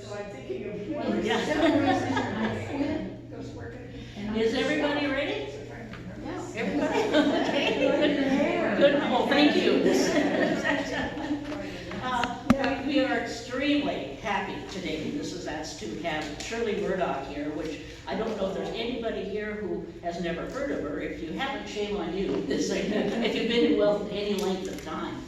so I'm thinking of one. Yeah. Is everybody ready? Yes. Everybody? Okay. Good. Oh, thank you. We are extremely happy today, to have Shirley Woodhouse here, which I don't know if there's anybody here who has never heard of her. If you haven't, shame on you. If you've been in Wellton any length of time,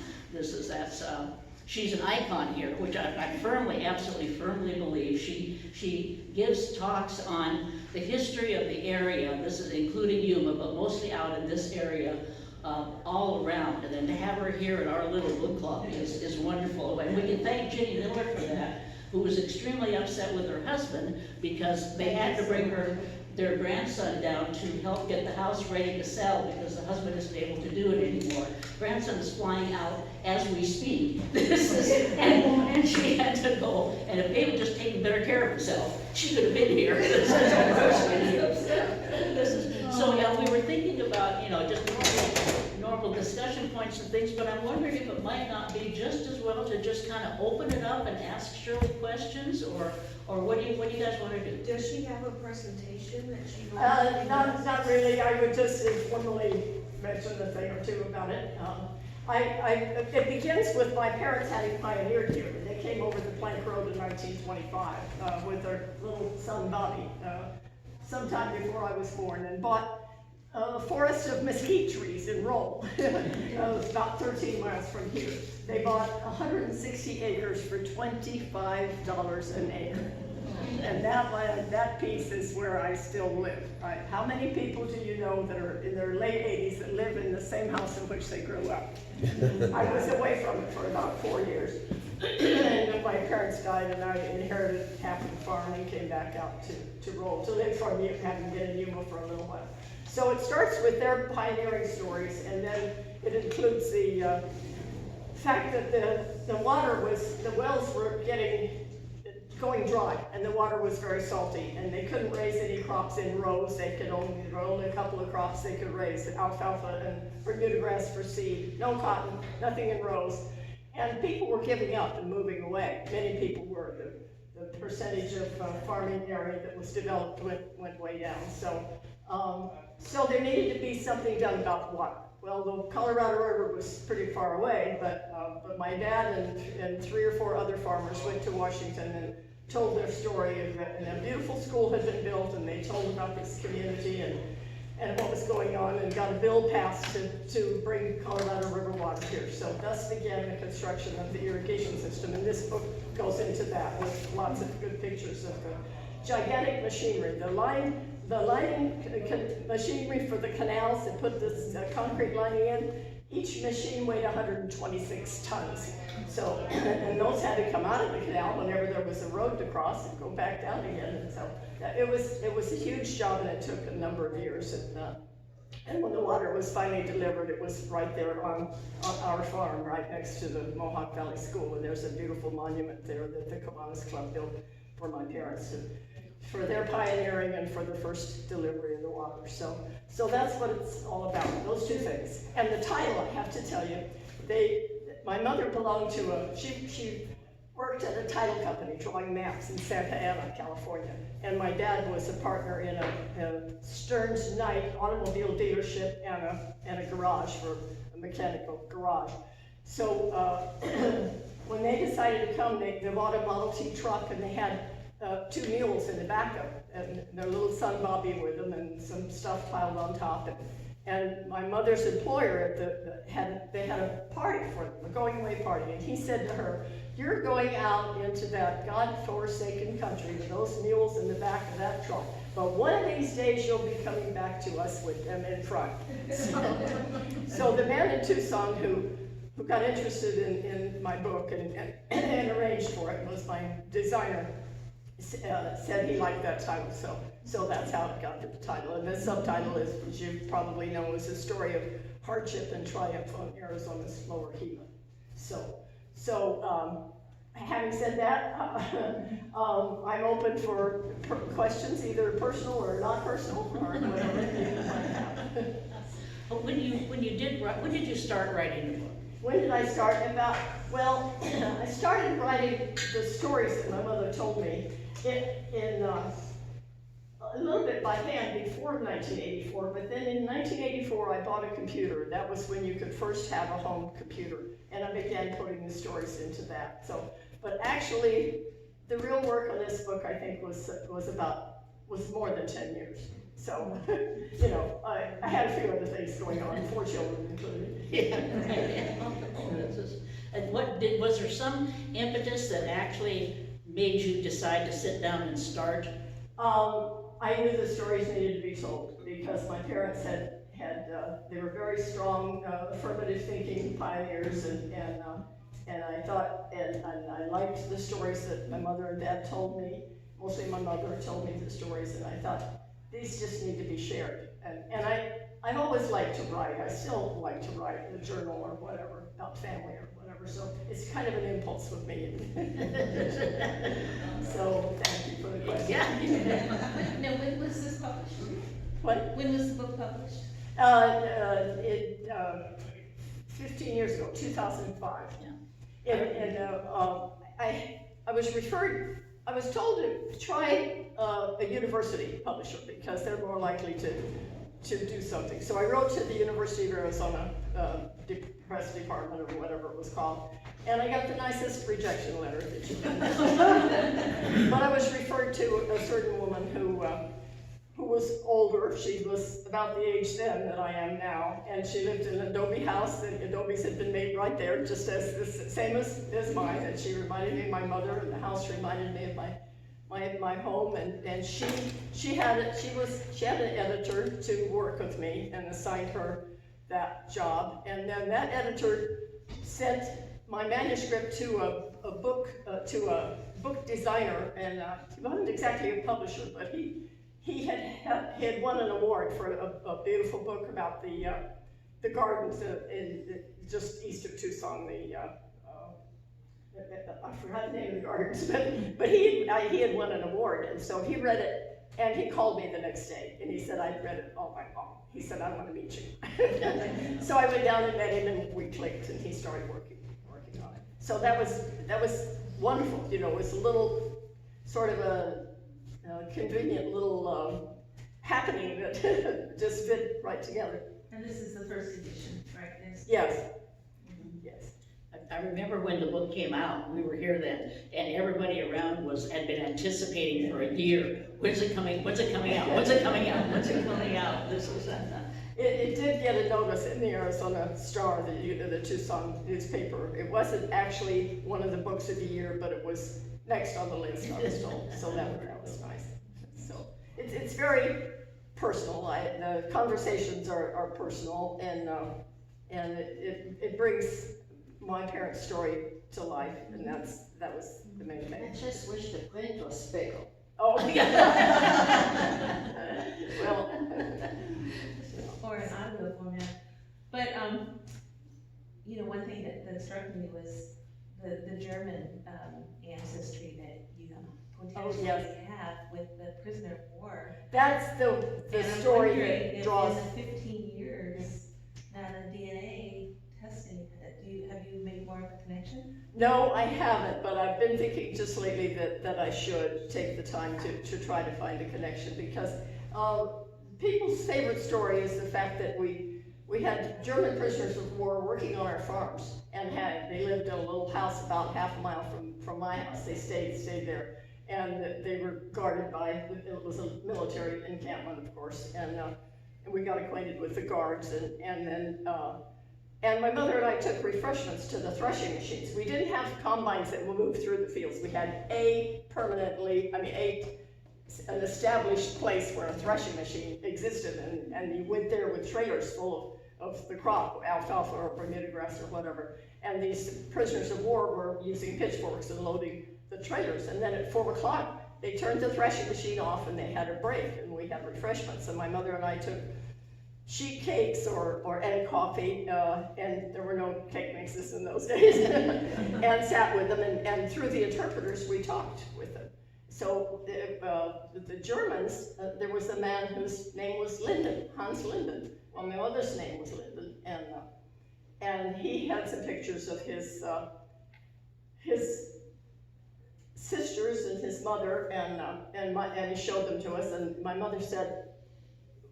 she's an icon here, which I absolutely firmly believe. She gives talks on the history of the area. This is including Yuma, but mostly out in this area. All around, and then to have her here at our little book club is wonderful. And we can thank Ginny Miller for that, who was extremely upset with her husband because they had to bring their grandson down to help get the house ready to sell because the husband isn't able to do it anymore. Grandson is flying out as we speak. And she had to go, and if David just taken better care of himself, she could have been here. So yeah, we were thinking about, just normal discussion points and things, but I'm wondering if it might not be just as well to just kind of open it up and ask Shirley questions, or what do you guys want to do? Does she have a presentation that she? Not really. I would just informally mention a thing or two about it. It begins with my parents having pioneered here. They came over the Plank Road in 1925 with their little son Bobby, sometime before I was born, and bought a forest of mesquite trees in Roll. It was about 13 miles from here. They bought 160 acres for $25 an acre. And that piece is where I still live. Right? How many people do you know that are in their late 80s that live in the same house in which they grew up? I was away from it for about 4 years. And then my parents died, and I inherited half of the farm and came back out to Roll, to live for me, having been in Yuma for a little while. So it starts with their pioneering stories, and then it includes the fact that the wells were going dry, and the water was very salty, and they couldn't raise any crops in rows. There were only a couple of crops they could raise: alfalfa and Bermuda grass for seed, no cotton, nothing in rows. And people were giving up and moving away. Many people were. The percentage of farming area that was developed went way down. So there needed to be something done about water. Well, the Colorado River was pretty far away, but my dad and 3 or 4 other farmers went to Washington and told their story, and a beautiful school had been built, and they told about this community and what was going on, and got a bill passed to bring Colorado River water here. So thus began the construction of the irrigation system, and this book goes into that with lots of good pictures of the gigantic machinery. The lining machinery for the canals that put this concrete lining in, each machine weighed 126 tons. So, and those had to come out of the canal whenever there was a road to cross and go back down again. And so it was a huge job, and it took a number of years. And when the water was finally delivered, it was right there on our farm, right next to the Mohawk Valley School. And there's a beautiful monument there that the Kiwanis Club built for my parents, for their pioneering and for the first delivery of the water. So that's what it's all about, those two things. And the title, I have to tell you, my mother belonged to she worked at a title company drawing maps in Santa Ana, California. And my dad was a partner in a Stearns Knight automobile dealership and a garage, for a mechanical garage. So when they decided to come, they bought a Model T truck, and they had 2 mules in the back of it, and their little son Bobby with them, and some stuff piled on top. And my mother's employer they had a party for them, a going away party, and he said to her, "You're going out into that God-forsaken country with those mules in the back of that truck, but one of these days you'll be coming back to us with them in front." So the man in Tucson who got interested in my book and arranged for it, was my designer, said he liked that title, so that's how it got to the title. And the subtitle is, as you probably know, is a story of hardship and triumph on Arizona's lower Gila. So having said that, I'm open for questions, either personal or not personal, or whatever you might have. But when did you start writing the book? When did I start? Well, I started writing the stories that my mother told me in a little bit by hand before 1984, but then in 1984 I bought a computer. That was when you could first have a home computer, and I began putting the stories into that. So, but actually, the real work on this book, I think, was more than 10 years. So, you know, I had a few other things going on, 4 children included. Yeah. And was there some impetus that actually made you decide to sit down and start? I knew the stories needed to be told because my parents they were very strong, affirmative thinking pioneers, and I thought, and I liked the stories that my mother and dad told me. Mostly my mother told me the stories, and I thought, these just need to be shared. And I've always liked to write. I still like to write in a journal or whatever, about family or whatever, so it's kind of an impulse with me. So, thank you for the question. Yeah. Now, when was this published? What? When was the book published? 15 years ago, 2005. Yeah. And I was told to try a university publisher because they're more likely to do something. So I wrote to the University of Arizona press department or whatever it was called, and I got the nicest rejection letter that you can. But I was referred to a certain woman who was older. She was about the age then that I am now, and she lived in an adobe house, and adobes had been made right there, just as the same as mine, and she reminded me of my mother, and the house reminded me of my home, and she had an editor to work with me and assigned her that job, and then that editor sent my manuscript to a book designer, and he wasn't exactly a publisher, but he had won an award for a beautiful book about the gardens in just east of Tucson. I forgot the name of the gardens, but he had won an award, and so he read it, and he called me the next day, and he said, "I'd read it all night long." He said, "I want to meet you." So I went down and met him, and we clicked, and he started working on it. So that was wonderful. You know, it was a little sort of a convenient little happening that just fit right together. And this is the first edition, right? Yes. Mm-hmm. Yes. I remember when the book came out, we were here then, and everybody around had been anticipating for a year. When's it coming? When's it coming out? When's it coming out? When's it coming out? This was It did get a notice in the Arizona Star, the Tucson newspaper. It wasn't actually one of the books of the year, but it was next on the list, I was told. So that was nice. So it's very personal. The conversations are personal, and it brings my parents' story to life, and that was the main thing. I just wish the print was bigger. Oh, yeah. Well, Or an audio format. But, you know, one thing that struck me was the German ancestry that you potentially have with the prisoner of war. that's the And I'm story wondering that if draws. in the 15 years, now the DNA testing, have you made more of a connection? No, I haven't, but I've been thinking just lately that I should take the time to try to find a connection, because people's favorite story is the fact that we had German prisoners of war working on our farms, and they lived in a little house about half a mile from my house. They stayed there, and they were guarded by, it was a military encampment, of course, and we got acquainted with the guards, and then my mother and I took refreshments to the threshing machines. We didn't have combines that moved through the fields. We had an established place where a threshing machine existed, and you went there with trailers full of the crop, alfalfa or Bermuda grass or whatever, and these prisoners of war were using pitchforks and loading the trailers, and then at 4 o'clock, they turned the threshing machine off and they had a break, and we had refreshments, and my mother and I took sheet cakes and coffee, and there were no cake mixes in those days, and sat with them, and through the interpreters, we talked with them. So the Germans, there was a man whose name was Linden, Hans Linden. Well, my mother's name was Linden, and and he had some pictures of his sisters and his mother, and he showed them to us, and my mother said,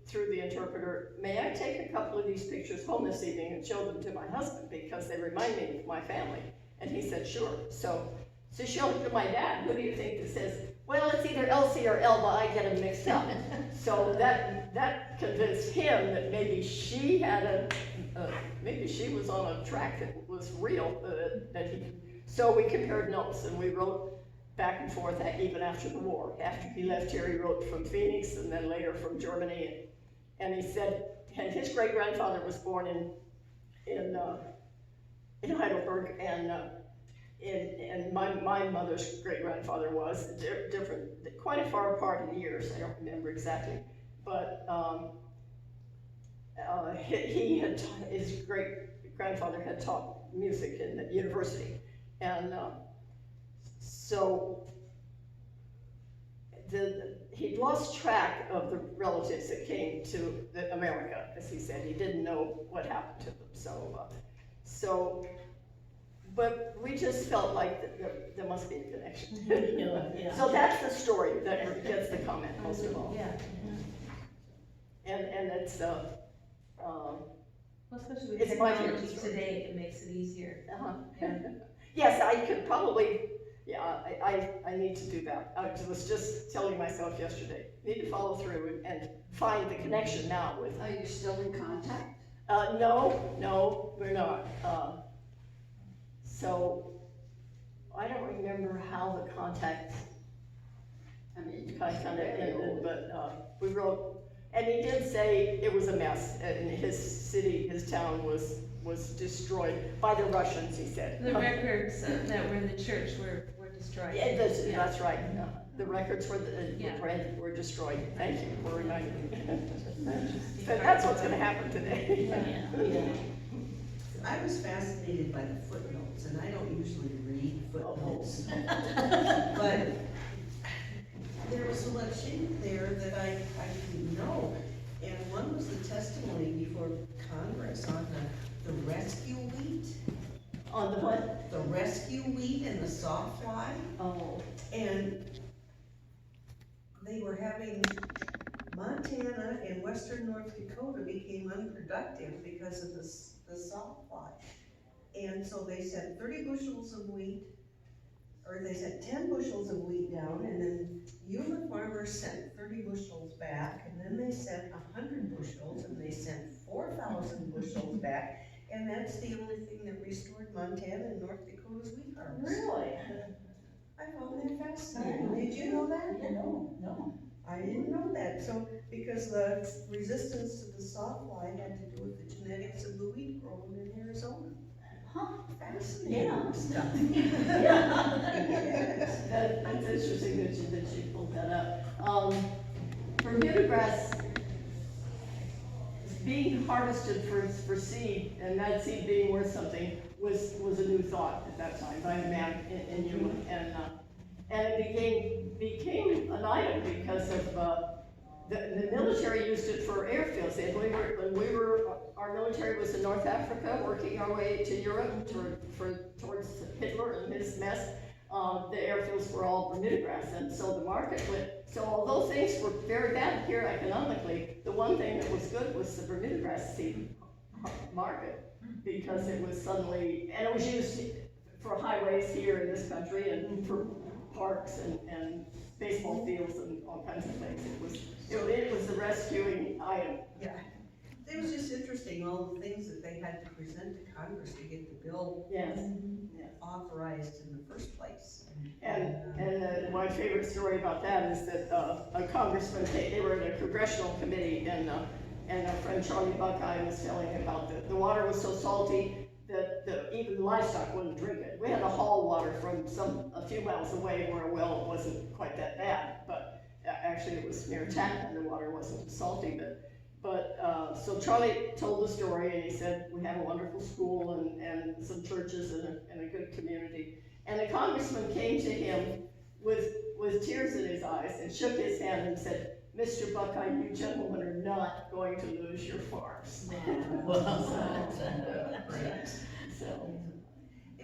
through the interpreter, may I take a couple of these pictures home this evening and show them to my husband, because they remind me of my family? And he said, sure. So she showed it to my dad. Who do you think that says, well, it's either Elsie or Elba, I get them mixed up. So that convinced him that maybe she had maybe she was on a track that was real, so we compared notes, and we wrote back and forth even after the war. After he left here, he wrote from Phoenix, and then later from Germany, and he said, and his great-grandfather was born in Heidelberg, and my mother's great-grandfather was different, quite far apart in years. I don't remember exactly, but his great-grandfather had taught music in the university, and so he lost track of the relatives that came to America, as he said. He didn't know what happened to them. But we just felt like there must be a connection. Yeah. So that's the story that gets the comment most of all. Yeah. And it's Well, especially with It's my technology favorite story. today, it makes it easier. Yeah. Yes, I could probably, I need to do that. I was just telling myself yesterday, need to follow through and find the connection now with. Are you still in contact? No, we're not. So I don't remember how the contact I mean, kind of very ended, old. but we wrote, and he did say it was a mess, and his city, his town was destroyed by the Russians, he said. The records that were in the church were destroyed. Yeah, that's right. The records Yeah. were destroyed. Thank you for reminding me. But that's what's gonna happen today. Yeah. I was fascinated by the footnotes, and I don't usually read footnotes. But there was so much in there that I didn't know. And one was the testimony before Congress on the rescue wheat. On the what? The rescue wheat and the sawfly. Oh, And they were having Montana and western North Dakota became unproductive because of the sawfly. And so they sent 30 bushels of wheat, or they sent 10 bushels of wheat down, and then Yuma farmers sent 30 bushels back, and then they sent 100 bushels, and they sent 4,000 bushels back, and that's the only thing that restored Montana and North Dakota's wheat harvest. really? I found that fascinating. Did you know that? No. I didn't know that. So, because the resistance to the sawfly had to do with the genetics of the wheat grown in Arizona. Huh. Fascinating stuff. That's interesting that you pulled that up. Bermuda grass being harvested for seed, and that seed being worth something, was a new thought at that time by a man in Yuma, and it became an item because of the military used it for airfields. Our military was in North Africa, working our way to Europe towards Hitler and his mess. The airfields were all Bermuda grass, and so the market went. So although things were very bad here economically, the one thing that was good was the Bermuda grass seed market, because it was suddenly, and it was used for highways here in this country and for parks and baseball fields and all kinds of things. It was the rescuing item. Yeah. It was just interesting, all the things that they had to present to Congress to get the bill Yes. authorized in the first place. And my favorite story about that is that a congressman, they were in a congressional committee, and our friend Charlie Buckeye was telling about the water was so salty that even livestock wouldn't drink it. We had to haul water from a few miles away where a well wasn't quite that bad, but actually it was near Tappan, the water wasn't salty, but so Charlie told the story, and he said, we have a wonderful school and some churches and a good community. And the congressman came to him with tears in his eyes and shook his hand and said, Mr. Buckeye, you gentlemen are not going to lose your farms.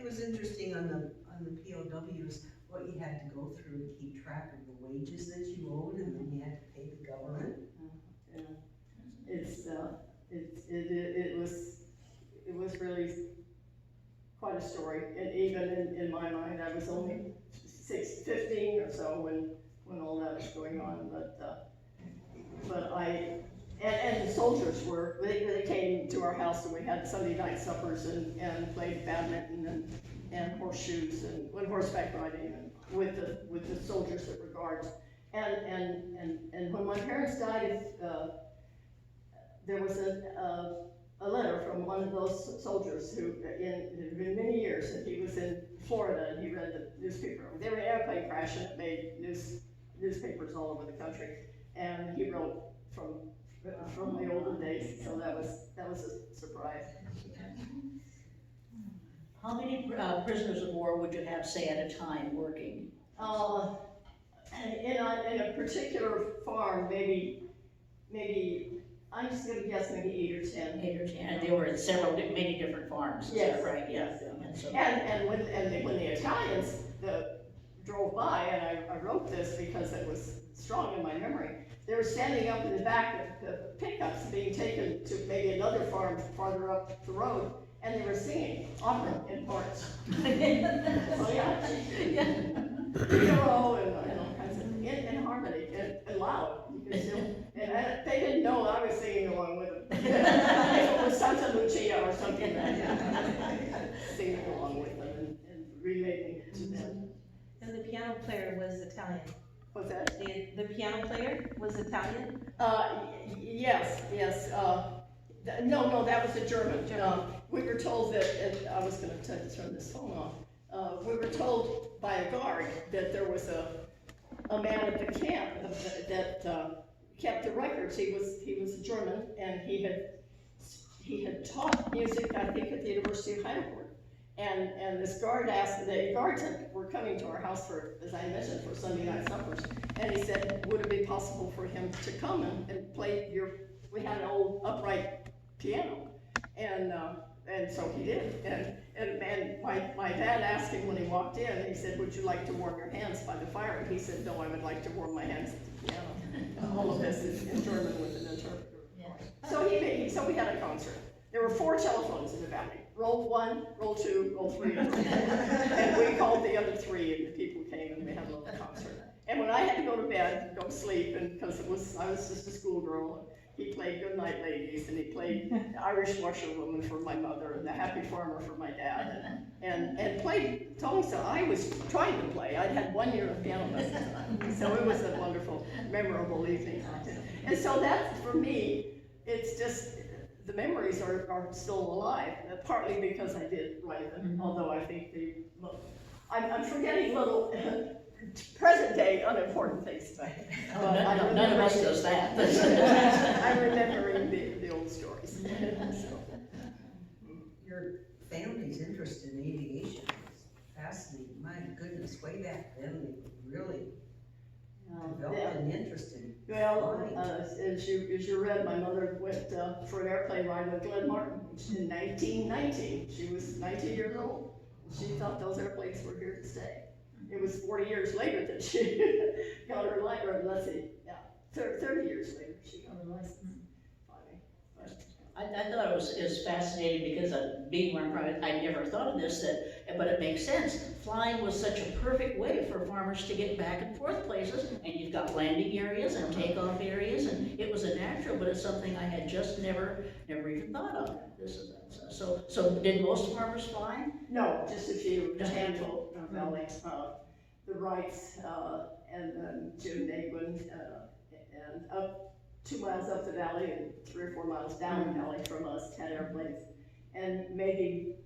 It was interesting on the POWs, what you had to go through to keep track of the wages that you owed, and then you had to pay the government. It was really quite a story, and even in my mind, I was only 15 or so when all that was going on, and the soldiers they came to our house, and we had Sunday night suppers and played badminton and horseshoes and went horseback riding and with the soldiers that were guards. And when my parents died, there was a letter from one of those soldiers who, it had been many years, and he was in Florida, and he read the newspaper. There was an airplane crash, and it made newspapers all over the country. And he wrote from the olden days, so that was a surprise. How many prisoners of war would you have, say, at a time working? In a particular farm, maybe I'm just gonna guess maybe 8 or 10. 8 or 10, and they were at many different farms, is Yes, that right? yes. And so, And when the Italians drove by, and I wrote this because it was strong in my memory, they were standing up in the back of the pickups being taken to maybe another farm farther up the road, and they were singing opera in parts. Oh, yeah. Hero and all kinds of, in harmony, and loud. You could still, and they didn't know I was singing along with them. If it was Santa Lucia or something, singing along with them and relating it to them. And the piano player was Italian. What's that? The piano player was Italian? Yes. No, that was a German. We were told that, and I was gonna turn this phone off. We were told by a guard that there was a man at the camp that kept the records. He was a German, and he had taught music, I think, at the University of Heidelberg. And this guard asked, the guards were coming to our house for, as I mentioned, for Sunday night suppers. And he said, would it be possible for him to come and play we had an old upright piano. And so he did. And my dad asked him when he walked in, he said, would you like to warm your hands by the fire? And he said, no, I would like to warm my hands at the piano. All of this is in German with an interpreter. Yeah. So we had a concert. There were 4 telephones in the valley. Roll 1, roll 2, roll 3. And we called the other 3, and the people came, and we had a little concert. And when I had to go to bed, go to sleep, and because I was just a schoolgirl, he played Goodnight Ladies, and he played Irish Washerwoman for my mother, and The Happy Farmer for my dad, and played songs that I was trying to play. I'd had 1 year of piano lessons, so it was a wonderful, memorable evening. And so that, for me, it's just, the memories are still alive, partly because I did write them, although I think I'm forgetting little present day unimportant things. None of us does that. I'm remembering the old stories. So. Your family's interest in aviation is fascinating. My goodness, way back then, they really developed an interest in flying. As you read, my mother went for an airplane ride with Glenn Martin in 1919. She was 19 years old. She thought those airplanes were here to stay. It was 40 years later that she got her license, or let's see, 30 years later she got her license. I thought it was fascinating because being where I'm from, I never thought of this, but it makes sense. Flying was such a perfect way for farmers to get back and forth places, and you've got landing areas and takeoff areas, and it was a natural, but it's something I had just never even thought of. So did most farmers fly? No, just a few, a handful of valleys. The Wrights, and then Jim Naglin, and up 2 miles up the valley and 3 or 4 miles down the valley from us had airplanes, and maybe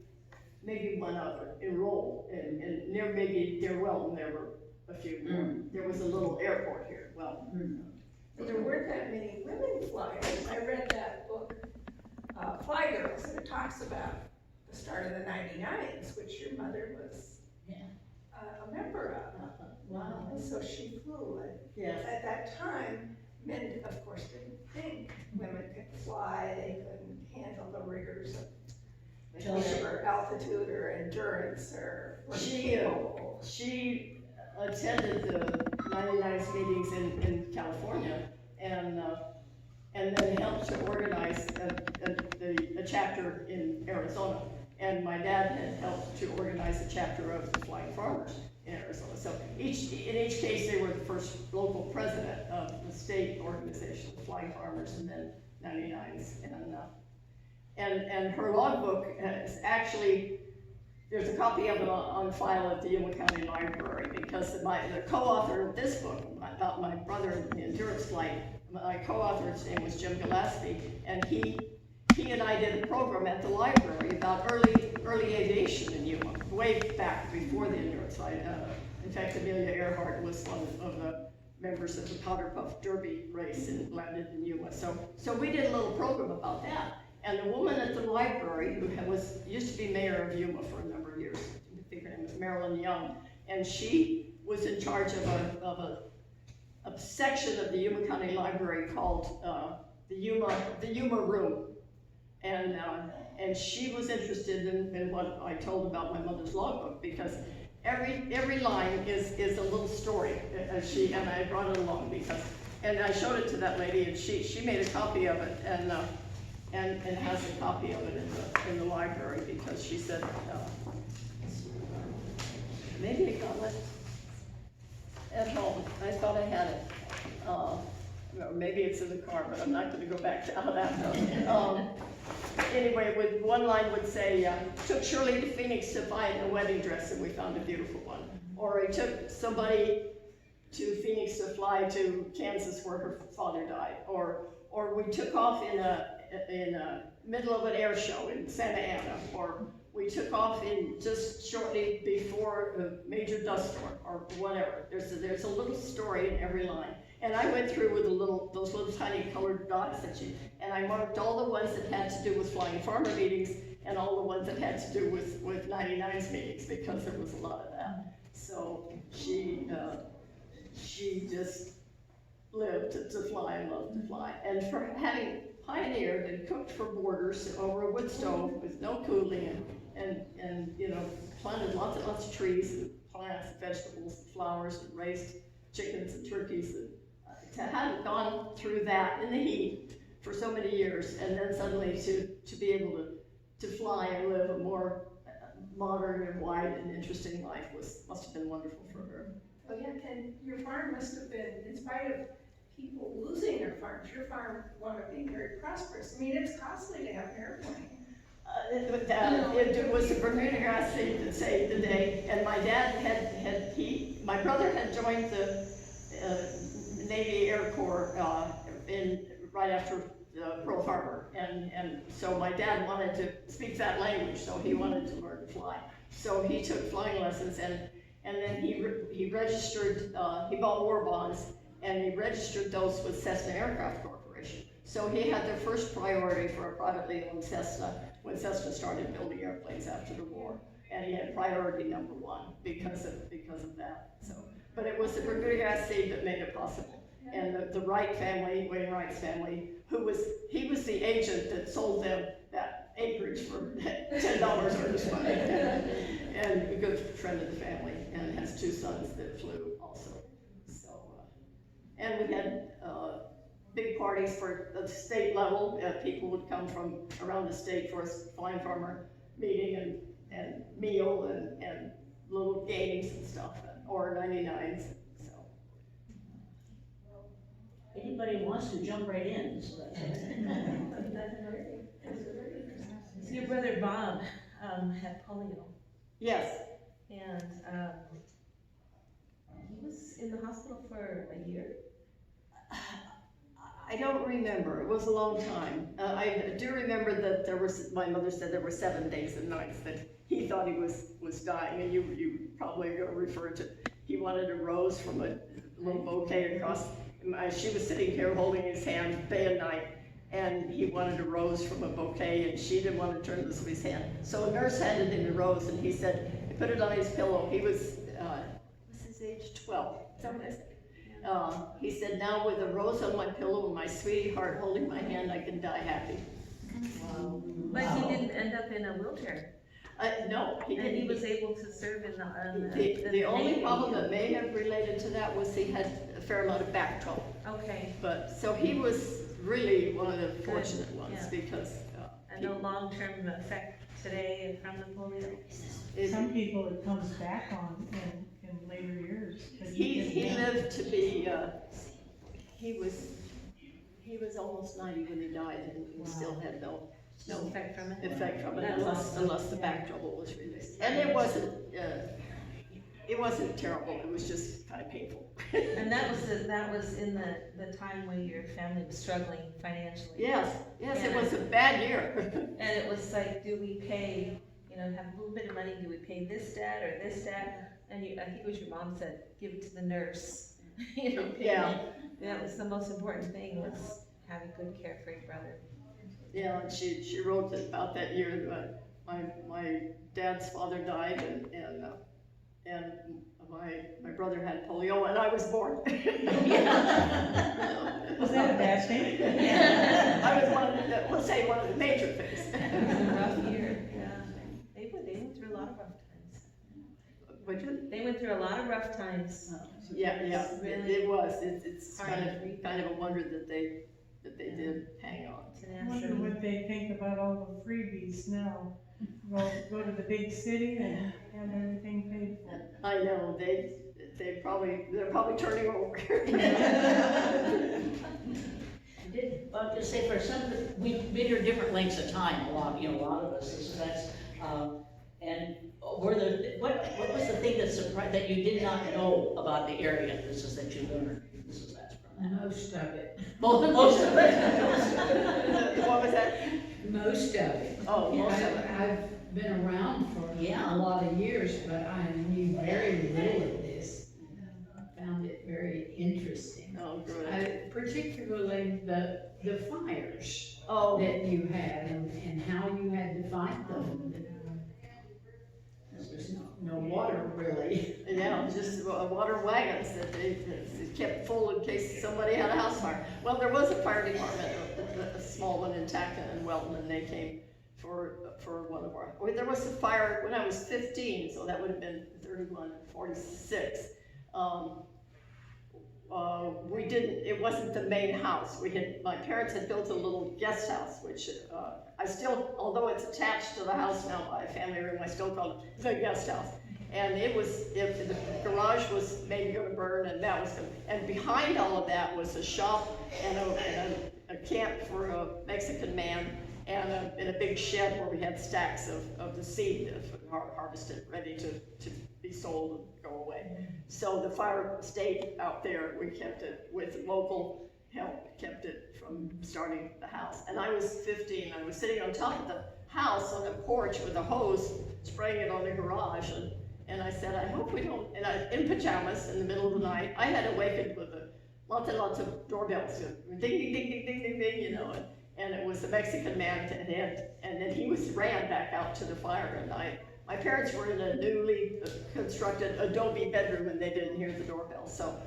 one other in Roll, and near Wellton there were a few more. There was a little airport here, Wellton. There weren't that many women flyers. I read that book, Fly Girls, and it talks about the start of the 99s, which your mother was a member of. Wow. And so she flew. And Yes. at that time, men, of course, didn't think women could fly. They couldn't handle the rigors of or altitude or endurance or? She attended the 99's meetings in California and then helped to organize a chapter in Arizona. And my dad had helped to organize a chapter of the Flying Farmers in Arizona. So in each case, they were the first local president of the state organization, the Flying Farmers, and then 99's. And her logbook is actually, there's a copy of it on file at the Yuma County Library, because the co-author of this book about my brother in the endurance flight, my co-author's name was Jim Gillespie, and he and I did a program at the library about early aviation in Yuma, way back before the endurance flight. In fact, Amelia Earhart was one of the members of the Powder Puff Derby race and landed in Yuma. So we did a little program about that. And the woman at the library, who used to be mayor of Yuma for a number of years, I think her name was Marilyn Young, and she was in charge of a section of the Yuma County Library called the Yuma Room. And she was interested in what I told about my mother's logbook, because every line is a little story. And I brought it along and I showed it to that lady, and she made a copy of it and has a copy of it in the library, because she said maybe I got it at home. I thought I had it. Maybe it's in the car, but I'm not going to go back to how that goes. Anyway, with one line would say, took Shirley to Phoenix to find a wedding dress, and we found a beautiful one. Or I took somebody to Phoenix to fly to Kansas where her father died. Or we took off in a middle of an air show in Santa Ana. Or we took off just shortly before a major dust storm, or whatever. There's a little story in every line. And I went through with those little tiny colored dots and I marked all the ones that had to do with Flying Farmer meetings and all the ones that had to do with 99's meetings, because there was a lot of that. So she just lived to fly and loved to fly. And for having pioneered and cooked for boarders over a wood stove with no cooling and planted lots and lots of trees and plants, vegetables, and flowers, and raised chickens and turkeys, and to have gone through that in the heat for so many years, and then suddenly to be able to fly and live a more modern and wide and interesting life must have been wonderful for her. Oh yeah, and your farm must have been, in spite of people losing their farms, your farm wound up being very prosperous. I mean, it's costly to have an airplane. It was the Bermuda grass seed that saved the day, and my dad my brother had joined the Navy Air Corps right after Pearl Harbor, and so my dad wanted to speak that language, so he wanted to learn to fly. So he took flying lessons, and then he registered, he bought war bonds, and he registered those with Cessna Aircraft Corporation. So he had the first priority for a privately owned Cessna when Cessna started building airplanes after the war, and he had priority number one because of that. So, but it was the Bermuda grass seed that made it possible. And the Wright family, Wayne Wright's family, he was the agent that sold them that acreage for $10 earnest money, and a good friend of the family, and has two sons that flew also. So, and we had big parties for the state level. People would come from around the state for a Flying Farmer meeting and meal and little games and stuff, or 99s. So. Anybody wants to jump right in, so that's So your brother Bob had polio, Yes. and he was in the hospital for a year. I don't remember. It was a long time. I do remember that my mother said there were 7 days and nights that he thought he was dying, and you probably are going to refer to, he wanted a rose from a little bouquet across. She was sitting here holding his hand day and night, and he wanted a rose from a bouquet, and she didn't want to turn this of his hand. So a nurse handed him the rose, and he said, he put it on his pillow. He was his age 12. Is that what I said? He said, now with a rose on my pillow and my sweetie heart holding my hand, I can die happy. But he didn't end up in a wheelchair, No, he and didn't. he was able to serve in the The only Navy. problem that may have related to that was he had a fair amount of back trouble. Okay, But, so he was really one of the fortunate ones yeah. because, and no long-term effect today from the polio. Some people it comes back on in later years. 'cause you he get- lived to be, he was almost 90 when he died and he still had no No effect from it. effect from it That's awesome. unless the back trouble was released. And it wasn't terrible, it was just kind of painful. And that was in the time when your family was struggling financially. Yes, it was a bad year. And it was like, do we pay, have a little bit of money, do we pay this debt or this debt? And I think it was your mom said, give it to the nurse, pay Yeah. it. That was the most important thing, was having good care for your brother. Yeah, and she wrote about that year that my dad's father died and my brother had polio and I was born. Was that a bad thing? I was one of the major things. It was a rough year, yeah. They went through a lot of rough times. Would you? They went through a lot of rough times. Yeah, Really it was. It's hard to read. kind of a wonder that they did hang on. I wonder what they think about all the freebies now. Go to the big city and have everything paid for. I know, they're probably turning over. Well, just say for some, we've been here different lengths of time, a lot of us, and what was the thing that surprised, that you did not know about the area, that you learned? That's from that. Most of it. Most of it. What was that? Most of it. Oh, most of it. I've been around for Yeah. a lot of years, but I knew very little of this. I found it very interesting. Oh, good. Particularly the fires Oh, that you had and how you had to fight them. There was no water really. yeah, just water wagons that they kept full in case somebody had a house fire. Well, there was a fire department, a small one in Tacna and Wellton, and they came for one of our, there was a fire when I was 15, so that would have been 31, 46. It wasn't the main house. My parents had built a little guest house, which I still, although it's attached to the house now by a family room, I still call it the guest house. And if the garage was maybe gonna burn, and that was gonna, and behind all of that was a shop and a camp for a Mexican man, and a big shed where we had stacks of the seed harvested, ready to be sold and go away. So the fire stayed out there. We kept it with local help, kept it from starting the house. And I was 15. I was sitting on top of the house on a porch with a hose, spraying it on the garage. And I said, I hope we don't, and in pajamas in the middle of the night, I had awakened with lots and lots of doorbells, ding, ding, ding, ding, ding, ding, ding, and it was the Mexican man, and then he ran back out to the fire, and my parents were in a newly constructed adobe bedroom and they didn't hear the doorbell, so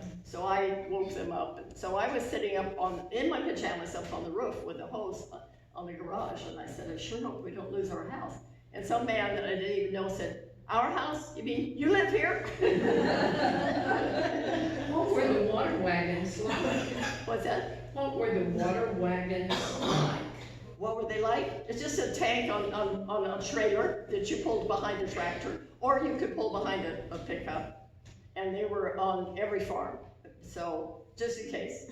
I woke them up. And so I was sitting up in my pajamas up on the roof with a hose on the garage, and I said, I sure hope we don't lose our house. And some man that I didn't even know said, our house? You mean, you live here? What were the water wagons like? What's that? What were the water wagons like? What were they like? It's just a tank on a trailer that you pulled behind a tractor, or you could pull behind a pickup. And they were on every farm, so just in case.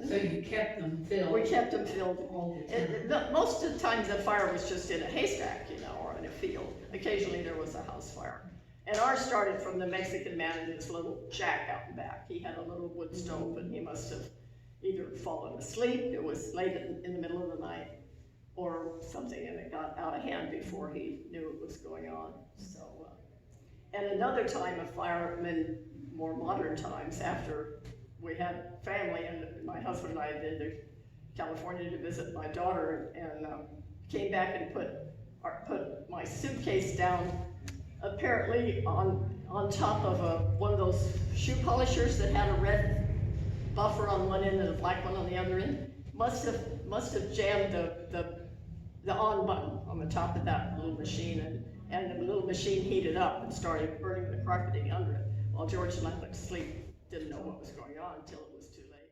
So you kept them filled? We kept them filled. All the time? Most of the times the fire was just in a haystack, or in a field. Occasionally there was a house fire. And ours started from the Mexican man in his little shack out in back. He had a little wood stove, and he must have either fallen asleep, it was late in the middle of the night, or something, and it got out of hand before he knew what was going on. So, and another time of firemen, more modern times, after we had family, and my husband and I had been to California to visit my daughter, and came back and put my suitcase down, apparently on top of one of those shoe polishers that had a red buffer on one end and a black one on the other end. Must have jammed the on button on the top of that little machine, and the little machine heated up and started burning the carpeting under it, while George and I went to sleep, didn't know what was going on until it was too late.